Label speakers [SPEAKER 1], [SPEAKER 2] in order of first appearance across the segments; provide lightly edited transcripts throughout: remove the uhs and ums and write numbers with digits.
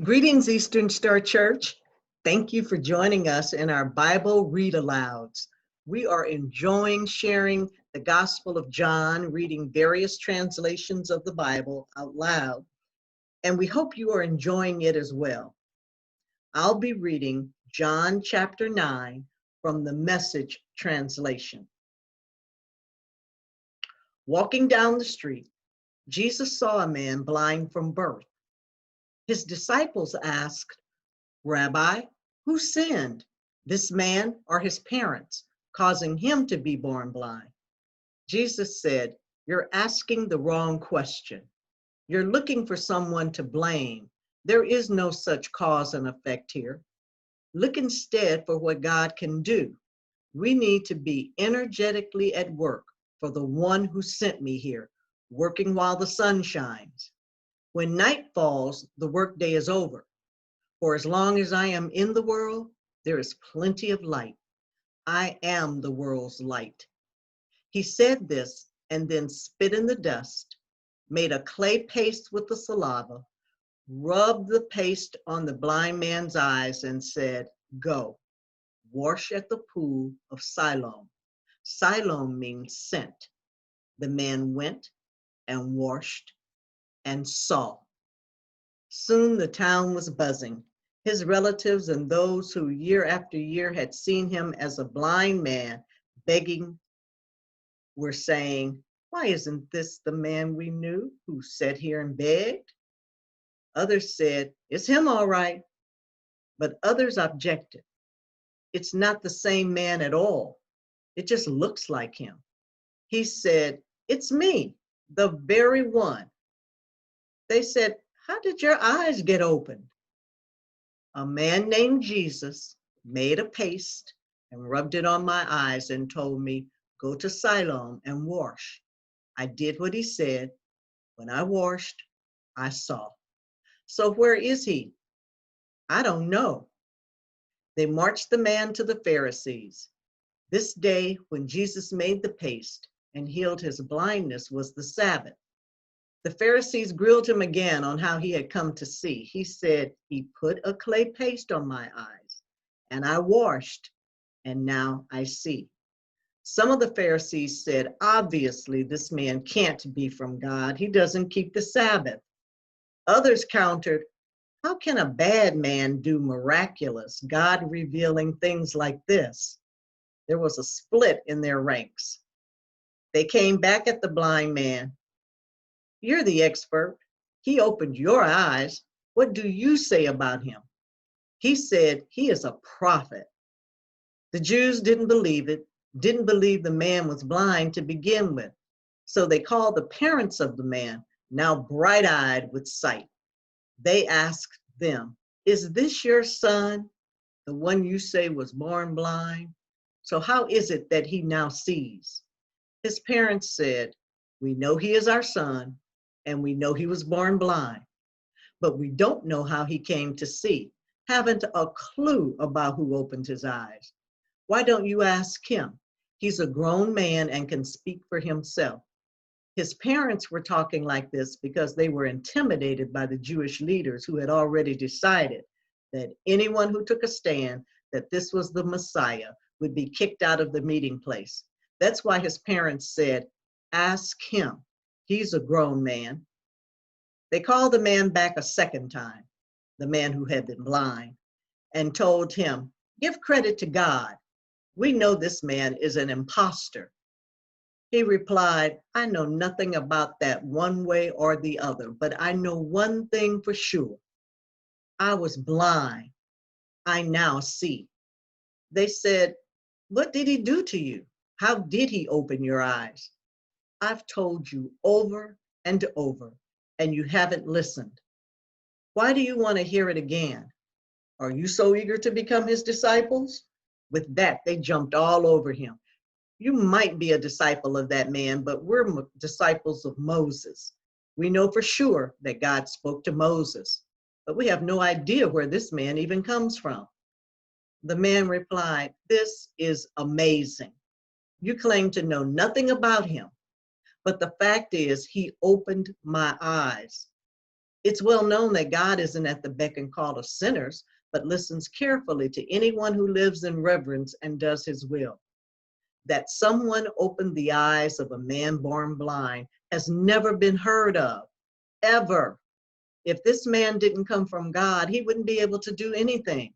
[SPEAKER 1] Greetings, Eastern Star Church. Thank you for joining us in our Bible read alouds. We are enjoying sharing the Gospel of John, reading various translations of the Bible out loud, and we hope you are enjoying it as well. I'll be reading John chapter 9 from the Message translation. Walking down the street, Jesus saw a man blind from birth. His disciples asked, "Rabbi, who sinned, this man or his parents, causing him to be born blind?" Jesus said, "You're asking the wrong question. You're looking for someone to blame. There is no such cause and effect here. Look instead for what God can do. We need to be energetically at work for the one who sent me here, working while the sun shines. When night falls, the workday is over. For as long as I am in the world, there is plenty of light. I am the world's light." He said this and then spit in the dust, made a clay paste with the saliva, rubbed the paste on the blind man's eyes and said, "Go, wash at the pool of Siloam." Siloam means sent. The man went and washed and saw. Soon the town was buzzing. His relatives and those who year after year had seen him as a blind man begging were saying, "Why isn't this the man we knew who sat here and begged?" Others said, "It's him all right." But others objected. "It's not the same man at all. It just looks like him." He said, "It's me, the very one." They said, "How did your eyes get opened?" "A man named Jesus made a paste and rubbed it on my eyes and told me, 'Go to Siloam and wash.' I did what he said. When I washed, I saw." "So where is he?" "I don't know." They marched the man to the Pharisees. This day, when Jesus made the paste and healed his blindness, was the Sabbath. The Pharisees grilled him again on how he had come to see. He said, "He put a clay paste on my eyes, and I washed, and now I see." Some of the Pharisees said, "Obviously, this man can't be from God. He doesn't keep the Sabbath." Others countered, "How can a bad man do miraculous, God revealing things like this?" There was a split in their ranks. They came back at the blind man. "You're the expert. He opened your eyes. What do you say about him?" He said, "He is a prophet." The Jews didn't believe it, didn't believe the man was blind to begin with. So they called the parents of the man, now bright-eyed with sight. They asked them, "Is this your son, the one you say was born blind? So how is it that he now sees?" His parents said, "We know he is our son, and we know he was born blind, but we don't know how he came to see, haven't a clue about who opened his eyes. Why don't you ask him? He's a grown man and can speak for himself." His parents were talking like this because they were intimidated by the Jewish leaders who had already decided that anyone who took a stand that this was the Messiah would be kicked out of the meeting place. That's why his parents said, "Ask him. He's a grown man." They called the man back a second time, the man who had been blind, and told him, "Give credit to God. We know this man is an imposter." He replied, "I know nothing about that one way or the other, but I know one thing for sure. I was blind. I now see." They said, "What did he do to you? How did he open your eyes?" "I've told you over and over, and you haven't listened. Why do you want to hear it again? Are you so eager to become his disciples?" With that, they jumped all over him. "You might be a disciple of that man, but we're disciples of Moses. We know for sure that God spoke to Moses, but we have no idea where this man even comes from." The man replied, "This is amazing. You claim to know nothing about him, but the fact is he opened my eyes. It's well known that God isn't at the beck and call of sinners, but listens carefully to anyone who lives in reverence and does his will. That someone opened the eyes of a man born blind has never been heard of, ever. If this man didn't come from God, he wouldn't be able to do anything.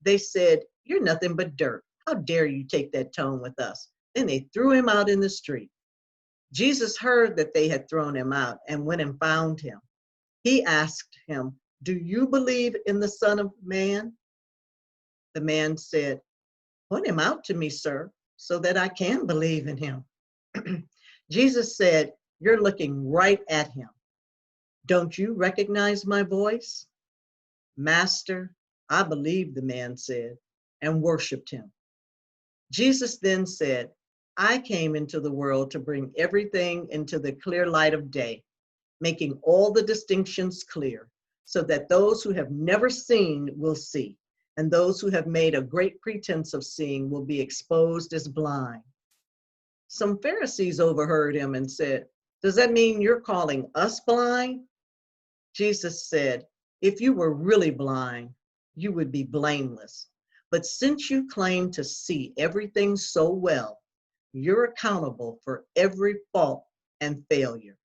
[SPEAKER 1] They said, "You're nothing but dirt. How dare you take that tone with us?" Then they threw him out in the street. Jesus heard that they had thrown him out and went and found him. He asked him, "Do you believe in the Son of Man?" The man said, "Point him out to me, sir, so that I can believe in him." Jesus said, "You're looking right at him. Don't you recognize my voice?" "Master, I believe," the man said, and worshiped him. Jesus then said, "I came into the world to bring everything into the clear light of day, making all the distinctions clear, so that those who have never seen will see, and those who have made a great pretense of seeing will be exposed as blind." Some Pharisees overheard him and said, "Does that mean you're calling us blind?" Jesus said, "If you were really blind, you would be blameless. But since you claim to see everything so well, you're accountable for every fault and failure."